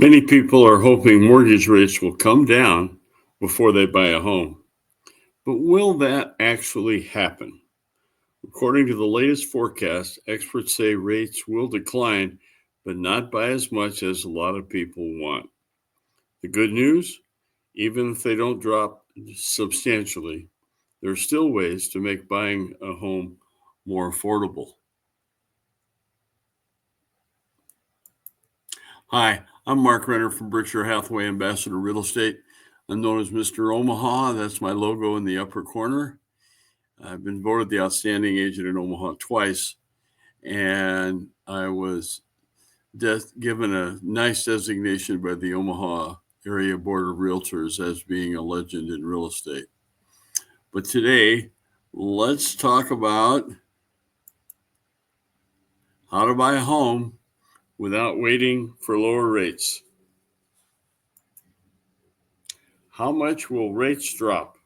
Many people are hoping mortgage rates will come down before they buy a home. But will that actually happen? According to the latest forecast, experts say rates will decline, but not by as much as a lot of people want. The good news, even if they don't drop substantially, there are still ways to make buying a home more affordable. Hi, I'm Mark Renner from Berkshire Hathaway Ambassador Real Estate. I'm known as Mr. Omaha. That's my logo in the upper corner. I've been voted the outstanding agent in Omaha twice, and I was given a nice designation by the Omaha Area Board of Realtors as being a legend in real estate. But today, let's talk about how to buy a home without waiting for lower rates. How much will rates drop?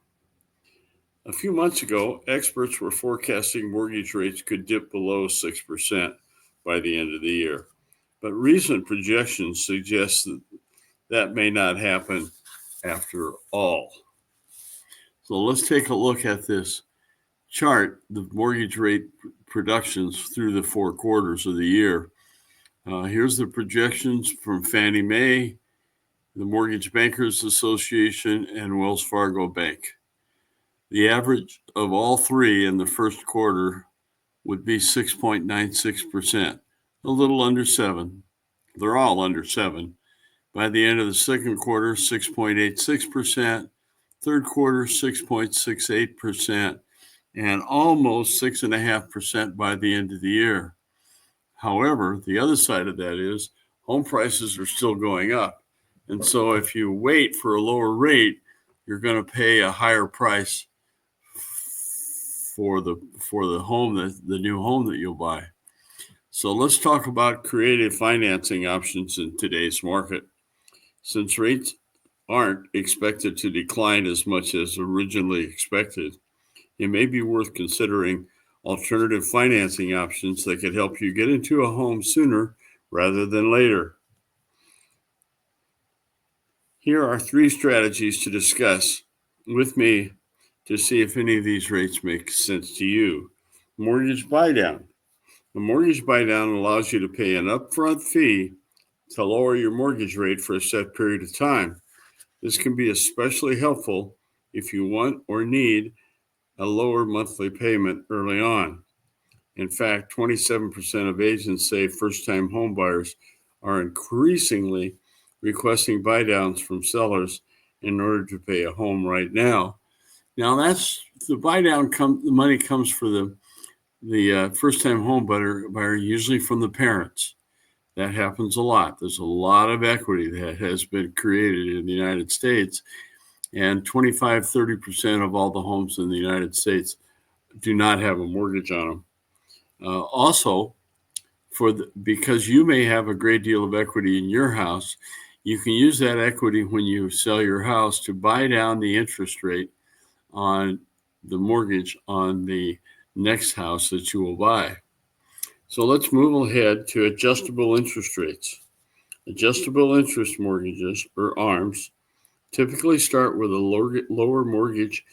A few months ago, experts were forecasting mortgage rates could dip below 6% by the end of the year. But recent projections suggest that may not happen after all. So let's take a look at this chart, the mortgage rate productions through the 4 quarters of the year. Here's the projections from Fannie Mae, the Mortgage Bankers Association, and Wells Fargo Bank. The average of all three in the first quarter would be 6.96%, a little under 7. They're all under 7. By the end of the second quarter, 6.86%, third quarter, 6.68%, and almost 6.5% by the end of the year. However, the other side of that is home prices are still going up. And so if you wait for a lower rate, you're going to pay a higher price for the home, the new home that you'll buy. So let's talk about creative financing options in today's market. Since rates aren't expected to decline as much as originally expected, it may be worth considering alternative financing options that could help you get into a home sooner rather than later. Here are 3 strategies to discuss with me to see if any of these rates make sense to you. Mortgage buydown. The mortgage buydown allows you to pay an upfront fee to lower your mortgage rate for a set period of time. This can be especially helpful if you want or need a lower monthly payment early on. In fact, 27% of agents say first-time homebuyers are increasingly requesting buydowns from sellers in order to pay a home right now. Now, that's the buydown. The money comes for the first-time home buyer, usually from the parents. That happens a lot. There's a lot of equity that has been created in the United States, and 25-30% of all the homes in the United States do not have a mortgage on them. Also, because you may have a great deal of equity in your house, you can use that equity when you sell your house to buy down the interest rate on the mortgage on the next house that you will buy. So let's move ahead to adjustable interest rates. Adjustable interest mortgages, or ARMs, typically start with a lower mortgage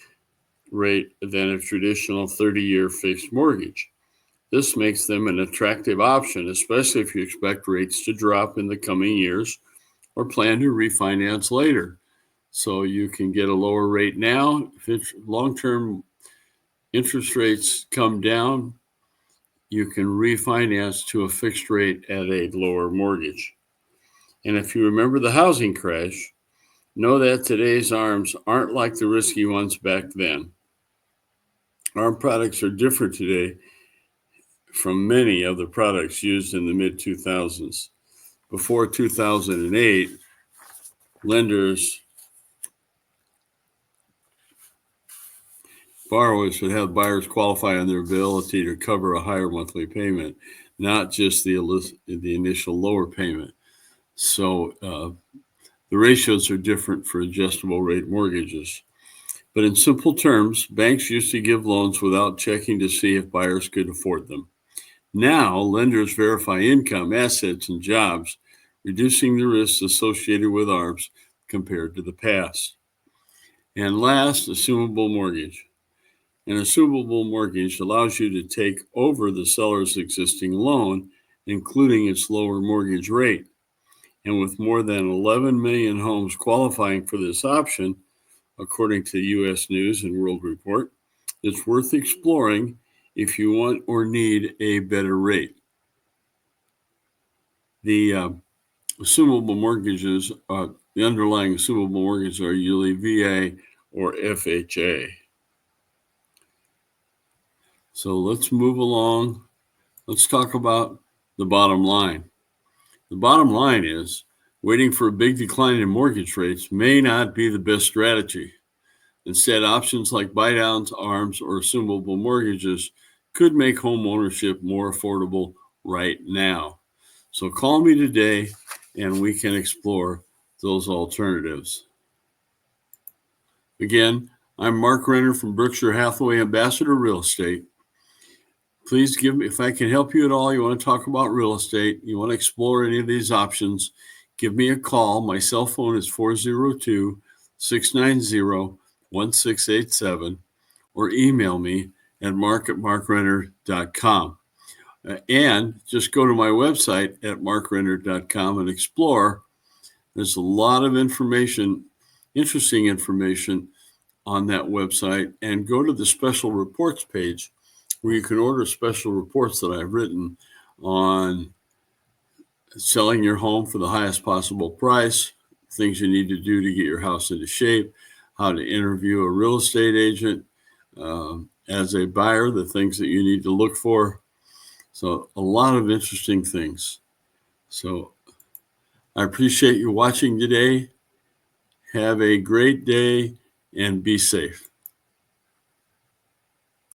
rate than a traditional 30-year fixed mortgage. This makes them an attractive option, especially if you expect rates to drop in the coming years or plan to refinance later. So you can get a lower rate now. If long-term interest rates come down, you can refinance to a fixed rate at a lower mortgage. And if you remember the housing crash, know that today's ARMs aren't like the risky ones back then. ARM products are different today from many of the products used in the mid-2000s. Before 2008, borrowers would have buyers qualify on their ability to cover a higher monthly payment, not just the initial lower payment. So the ratios are different for adjustable rate mortgages. But in simple terms, banks used to give loans without checking to see if buyers could afford them. Now, lenders verify income, assets, and jobs reducing the risks associated with ARMs compared to the past. And last, assumable mortgage. An assumable mortgage allows you to take over the seller's existing loan, including its lower mortgage rate. And with more than 11 million homes qualifying for this option, according to U.S. News and World Report, it's worth exploring if you want or need a better rate. The assumable mortgages, the underlying assumable mortgages are usually VA or FHA. So let's move along. Let's talk about the bottom line. The bottom line is waiting for a big decline in mortgage rates may not be the best strategy. Instead, options like buy downs, ARMs, or assumable mortgages could make home ownership more affordable right now. So call me today and we can explore those alternatives. Again, I'm Mark Renner from Berkshire Hathaway Ambassador Real Estate. Please give me, if I can help you at all, you want to talk about real estate, you want to explore any of these options, give me a call. My cell phone is 402-690-1687 or email me at mark@markrenner.com. And just go to my website at markrenner.com and explore. There's a lot of information, interesting information on that website. And go to the special reports page where you can order special reports that I've written on selling your home for the highest possible price, things you need to do to get your house into shape, how to interview a real estate agent as a buyer, the things that you need to look for. So a lot of interesting things. So I appreciate you watching today. Have a great day and be safe.